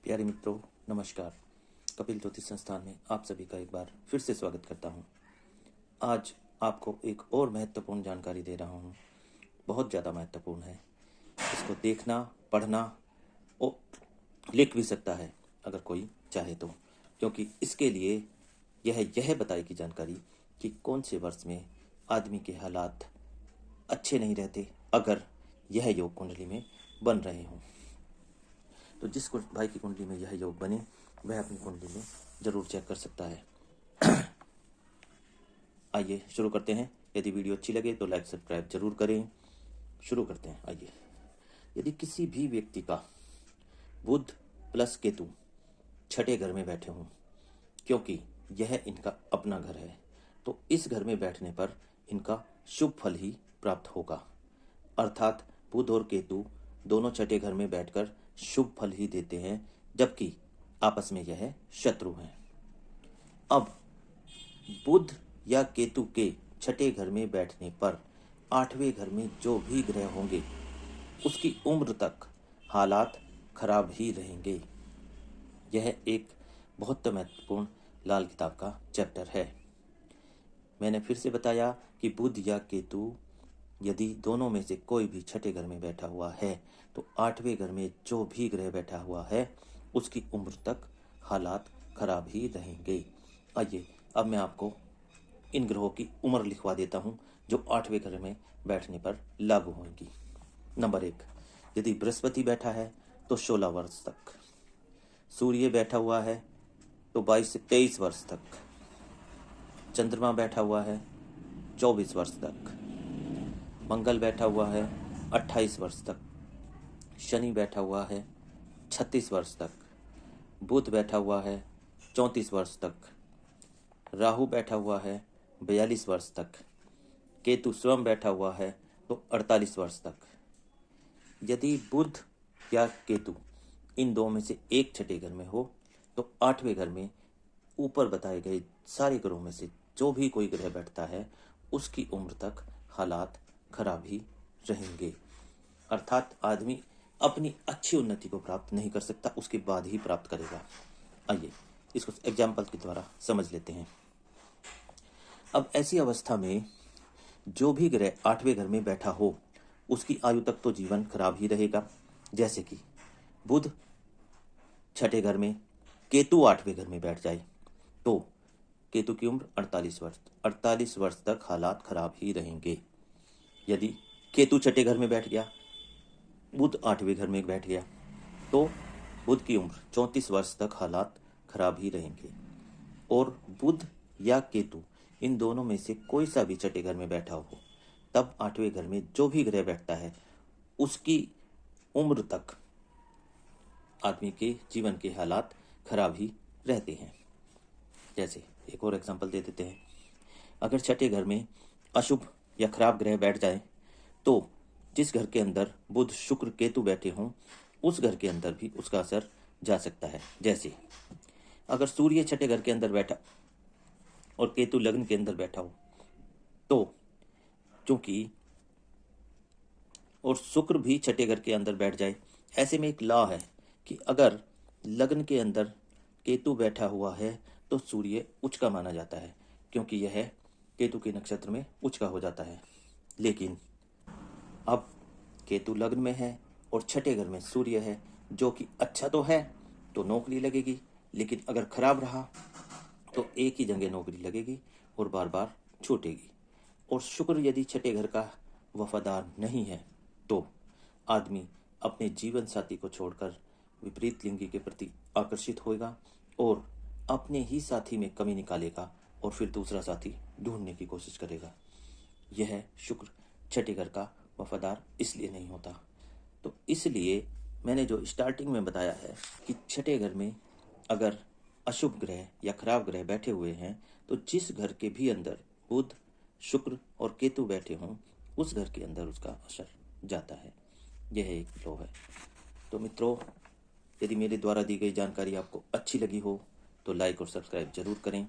प्यारे मित्रों, नमस्कार। कपिल ज्योतिष संस्थान में आप सभी का एक बार फिर से स्वागत करता हूं। आज आपको एक और महत्वपूर्ण जानकारी दे रहा हूं। बहुत ज़्यादा महत्वपूर्ण है। इसको देखना, पढ़ना और लिख भी सकता है अगर कोई चाहे तो, क्योंकि इसके लिए यह बताएगी जानकारी कि कौन से वर्ष में आदमी के हालात अच्छे नहीं रहते अगर यह योग कुंडली में बन रहे हों। तो जिस भाई की कुंडली में यह योग बने वह अपनी कुंडली में जरूर चेक कर सकता है। आइए शुरू करते हैं। यदि वीडियो अच्छी लगे तो लाइक सब्सक्राइब जरूर करें। शुरू करते हैं। आइए, यदि किसी भी व्यक्ति का बुध प्लस केतु छठे घर में बैठे हों, क्योंकि यह इनका अपना घर है, तो इस घर में बैठने पर इनका शुभ फल ही प्राप्त होगा। अर्थात बुध और केतु दोनों छठे घर में बैठकर शुभ फल ही देते हैं, जबकि आपस में यह शत्रु हैं। अब बुध या केतु के छठे घर में बैठने पर आठवें घर में जो भी ग्रह होंगे उसकी उम्र तक हालात खराब ही रहेंगे। यह एक बहुत महत्वपूर्ण लाल किताब का चैप्टर है। मैंने फिर से बताया कि बुध या केतु यदि दोनों में से कोई भी छठे घर में बैठा हुआ है तो आठवें घर में जो भी ग्रह बैठा हुआ है उसकी उम्र तक हालात खराब ही रहेंगे। आइए, अब मैं आपको इन ग्रहों की उम्र लिखवा देता हूं जो आठवें घर में बैठने पर लागू होंगी। नंबर 1, यदि बृहस्पति बैठा है तो 16 वर्ष तक। सूर्य बैठा हुआ है तो 22 से 23 वर्ष तक। चंद्रमा बैठा हुआ है 24 वर्ष तक। मंगल बैठा हुआ है 28 वर्ष तक। शनि बैठा हुआ है 36 वर्ष तक। बुध बैठा हुआ है 34 वर्ष तक। राहु बैठा हुआ है 42 वर्ष तक। केतु स्वयं बैठा हुआ है तो 48 वर्ष तक। यदि बुध या केतु इन दो में से एक छठे घर में हो तो आठवें घर में ऊपर बताए गए सारे ग्रहों में से जो भी कोई ग्रह बैठता है उसकी उम्र तक हालात खराब ही रहेंगे। अर्थात आदमी अपनी अच्छी उन्नति को प्राप्त नहीं कर सकता, उसके बाद ही प्राप्त करेगा। आइए इसको एग्जाम्पल के द्वारा समझ लेते हैं। अब ऐसी अवस्था में जो भी ग्रह आठवें घर में बैठा हो उसकी आयु तक तो जीवन खराब ही रहेगा। जैसे कि बुध छठे घर में, केतु आठवें घर में बैठ जाए तो केतु की उम्र 48 वर्ष तक हालात खराब ही रहेंगे। यदि केतु छठे घर में बैठ गया, बुध आठवें घर में बैठ गया तो बुध की उम्र 34 वर्ष तक हालात खराब ही रहेंगे। और बुध या केतु इन दोनों में से कोई सा भी छठे घर में बैठा हो तब आठवें घर में जो भी ग्रह बैठता है उसकी उम्र तक आदमी के जीवन के हालात खराब ही रहते हैं। जैसे एक और एग्जांपल दे देते हैं। अगर छठे घर में अशुभ या खराब ग्रह बैठ जाए तो जिस घर के अंदर बुध शुक्र केतु बैठे हों उस घर के अंदर भी उसका असर जा सकता है। जैसे अगर सूर्य छठे घर के अंदर बैठा और केतु लग्न के अंदर बैठा हो तो चूंकि और शुक्र भी छठे घर के अंदर बैठ जाए, ऐसे में एक लॉ है कि अगर लग्न के अंदर केतु बैठा हुआ है तो सूर्य उच्च का माना जाता है, क्योंकि यह केतु के नक्षत्र में उच्च का हो जाता है। लेकिन अब केतु लग्न में है और छठे घर में सूर्य है, जो कि अच्छा तो है तो नौकरी लगेगी, लेकिन अगर खराब रहा तो एक ही जगह नौकरी लगेगी और बार बार छूटेगी। और शुक्र यदि छठे घर का वफादार नहीं है तो आदमी अपने जीवन साथी को छोड़कर विपरीत लिंगी के प्रति आकर्षित होगा और अपने ही साथी में कमी निकालेगा और फिर दूसरा साथी ढूंढने की कोशिश करेगा। यह शुक्र छठे घर का वफादार इसलिए नहीं होता। तो इसलिए मैंने जो स्टार्टिंग में बताया है कि छठे घर में अगर अशुभ ग्रह या खराब ग्रह बैठे हुए हैं तो जिस घर के भी अंदर बुध शुक्र और केतु बैठे हों उस घर के अंदर उसका असर जाता है। यह एक लॉ है। तो मित्रों, यदि मेरे द्वारा दी गई जानकारी आपको अच्छी लगी हो तो लाइक और सब्सक्राइब जरूर करें।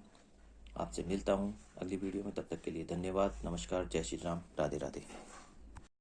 आपसे मिलता हूं अगली वीडियो में, तब तक के लिए धन्यवाद। नमस्कार, जय श्री राम, राधे राधे।